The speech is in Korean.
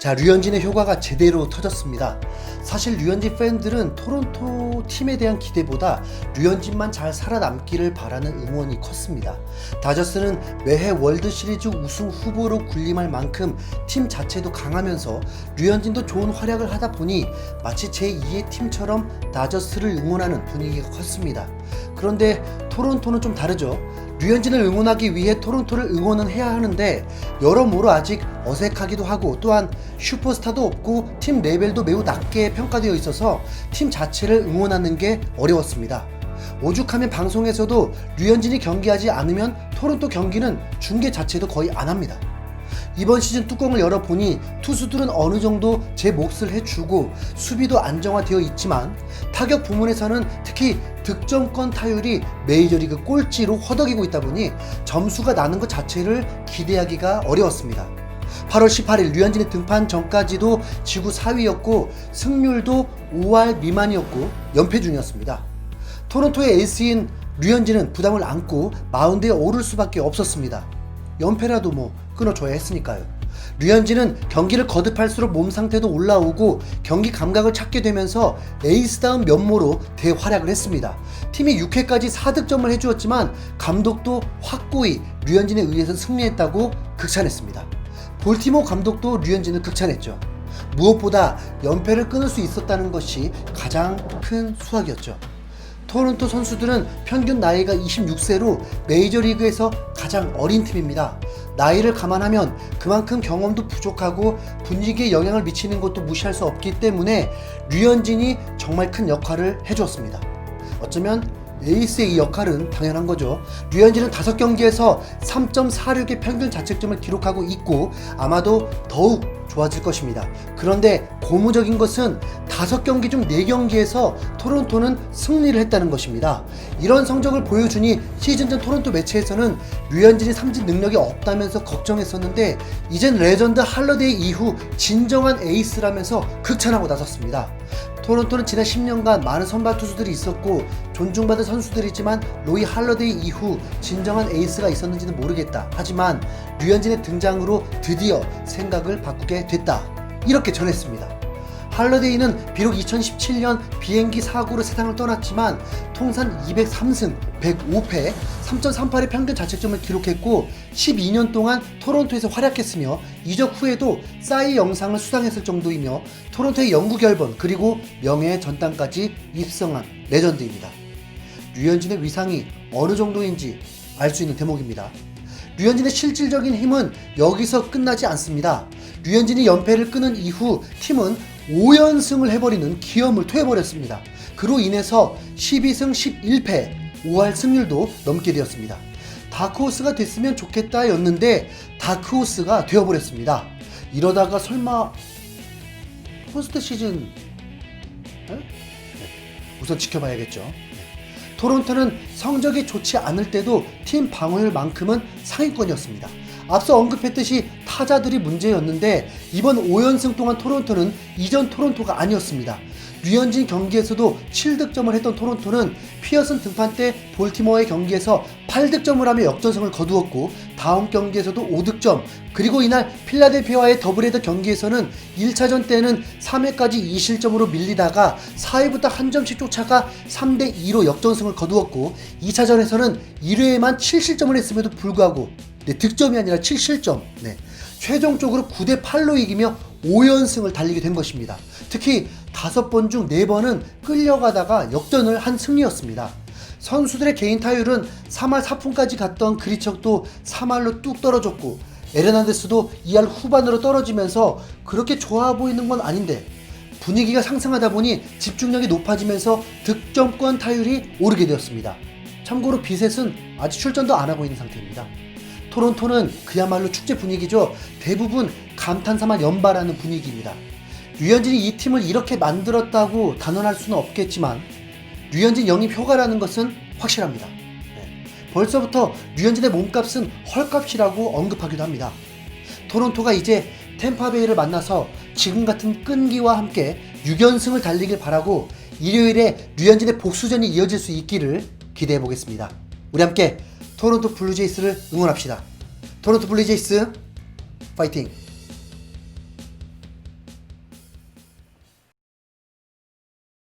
자, 류현진의 효과가 제대로 터졌습니다. 사실 류현진 팬들은 토론토 팀에 대한 기대보다 류현진만 잘 살아남기를 바라는 응원이 컸습니다. 다저스는 매해 월드시리즈 우승 후보로 군림할 만큼 팀 자체도 강하면서 류현진도 좋은 활약을 하다 보니 마치 제2의 팀처럼 다저스를 응원하는 분위기가 컸습니다. 그런데 토론토는 좀 다르죠. 류현진을 응원하기 위해 토론토를 응원은 해야 하는데 여러모로 아직 어색하기도 하고 또한 슈퍼스타도 없고 팀 레벨도 매우 낮게 평가되어 있어서 팀 자체를 응원하는 게 어려웠습니다. 오죽하면 방송에서도 류현진이 경기하지 않으면 토론토 경기는 중계 자체도 거의 안 합니다. 이번 시즌 뚜껑을 열어보니 투수들은 어느 정도 제 몫을 해주고 수비도 안정화되어 있지만 타격 부문에서는 특히 득점권 타율이 메이저리그 꼴찌로 허덕이고 있다 보니 점수가 나는 것 자체를 기대하기가 어려웠습니다. 8월 18일 류현진의 등판 전까지도 지구 4위였고 승률도 5할 미만이었고 연패 중이었습니다. 토론토의 에이스인 류현진은 부담을 안고 마운드에 오를 수밖에 없었습니다. 연패라도 끊어줘야 했으니까요. 류현진은 경기를 거듭할수록 몸 상태도 올라오고 경기 감각을 찾게 되면서 에이스다운 면모로 대활약을 했습니다. 팀이 6회까지 4득점을 해주었지만 감독도 확고히 류현진에 의해서 승리했다고 극찬했습니다. 볼티모어 감독도 류현진을 극찬했죠. 무엇보다 연패를 끊을 수 있었다는 것이 가장 큰 수확이었죠. 토론토 선수들은 평균 나이가 26세로 메이저리그에서 가장 어린 팀입니다. 나이를 감안하면 그만큼 경험도 부족하고 분위기에 영향을 미치는 것도 무시할 수 없기 때문에 류현진이 정말 큰 역할을 해주었습니다. 어쩌면 에이스의 이 역할은 당연한 거죠. 류현진은 5경기에서 3.46의 평균 자책점을 기록하고 있고 아마도 더욱 좋아질 것입니다. 그런데 고무적인 것은 5경기 중 4경기에서 토론토는 승리를 했다는 것입니다. 이런 성적을 보여주니 시즌 전 토론토 매체에서는 류현진이 삼진 능력이 없다면서 걱정했었는데 이젠 레전드 할러데이 이후 진정한 에이스라면서 극찬하고 나섰습니다. 토론토는 지난 10년간 많은 선발 투수들이 있었고 존중받은 선수들이지만 로이 할러데이 이후 진정한 에이스가 있었는지는 모르겠다. 하지만 류현진의 등장으로 드디어 생각을 바꾸게 됐다. 이렇게 전했습니다. 할러데이는 비록 2017년 비행기 사고로 세상을 떠났지만 통산 203승 105패 3.38의 평균 자책점을 기록했고 12년 동안 토론토에서 활약했으며 이적 후에도 싸이 영상을 수상했을 정도이며 토론토의 영구 결번 그리고 명예의 전당까지 입성한 레전드입니다. 류현진의 위상이 어느 정도인지 알 수 있는 대목입니다. 류현진의 실질적인 힘은 여기서 끝나지 않습니다. 류현진이 연패를 끊은 이후 팀은 5연승을 해버리는 기염을 토해버렸습니다. 그로 인해서 12승 11패 5할 승률도 넘게 되었습니다. 다크호스가 됐으면 좋겠다 였는데 다크호스가 되어버렸습니다. 이러다가 설마 포스트 시즌 우선 지켜봐야겠죠. 토론토는 성적이 좋지 않을 때도 팀 방어율만큼은 상위권이었습니다. 앞서 언급했듯이 타자들이 문제였는데 이번 5연승 동안 토론토는 이전 토론토가 아니었습니다. 류현진 경기에서도 7득점을 했던 토론토는 피어슨 등판 때 볼티모어의 경기에서 8득점을 하며 역전승을 거두었고 다음 경기에서도 5득점 그리고 이날 필라델피아와의 더블헤더 경기에서는 1차전 때는 3회까지 2실점으로 밀리다가 4회부터 한 점씩 쫓아가 3대2로 역전승을 거두었고 2차전에서는 1회에만 7실점을 했음에도 불구하고 득점이 아니라 7실점 최종적으로 9대8로 이기며 5연승을 달리게 된 것입니다. 특히 5번 중 4번은 끌려가다가 역전을 한 승리였습니다. 선수들의 개인 타율은 3할 4푼까지 갔던 그리척도 3할로 뚝 떨어졌고 에르난데스도 2할 후반으로 떨어지면서 그렇게 좋아 보이는 건 아닌데 분위기가 상승하다 보니 집중력이 높아지면서 득점권 타율이 오르게 되었습니다. 참고로 비셋은 아직 출전도 안 하고 있는 상태입니다. 토론토는 그야말로 축제 분위기죠. 대부분 감탄사만 연발하는 분위기입니다. 류현진이 이 팀을 이렇게 만들었다고 단언할 수는 없겠지만 류현진 영입 효과라는 것은 확실합니다. 벌써부터 류현진의 몸값은 헐값이라고 언급하기도 합니다. 토론토가 이제 템파베이를 만나서 지금 같은 끈기와 함께 6연승을 달리길 바라고 일요일에 류현진의 복수전이 이어질 수 있기를 기대해 보겠습니다. 우리 함께 토론토 블루제이스를 응원합시다. 토론토 블루제이스 파이팅!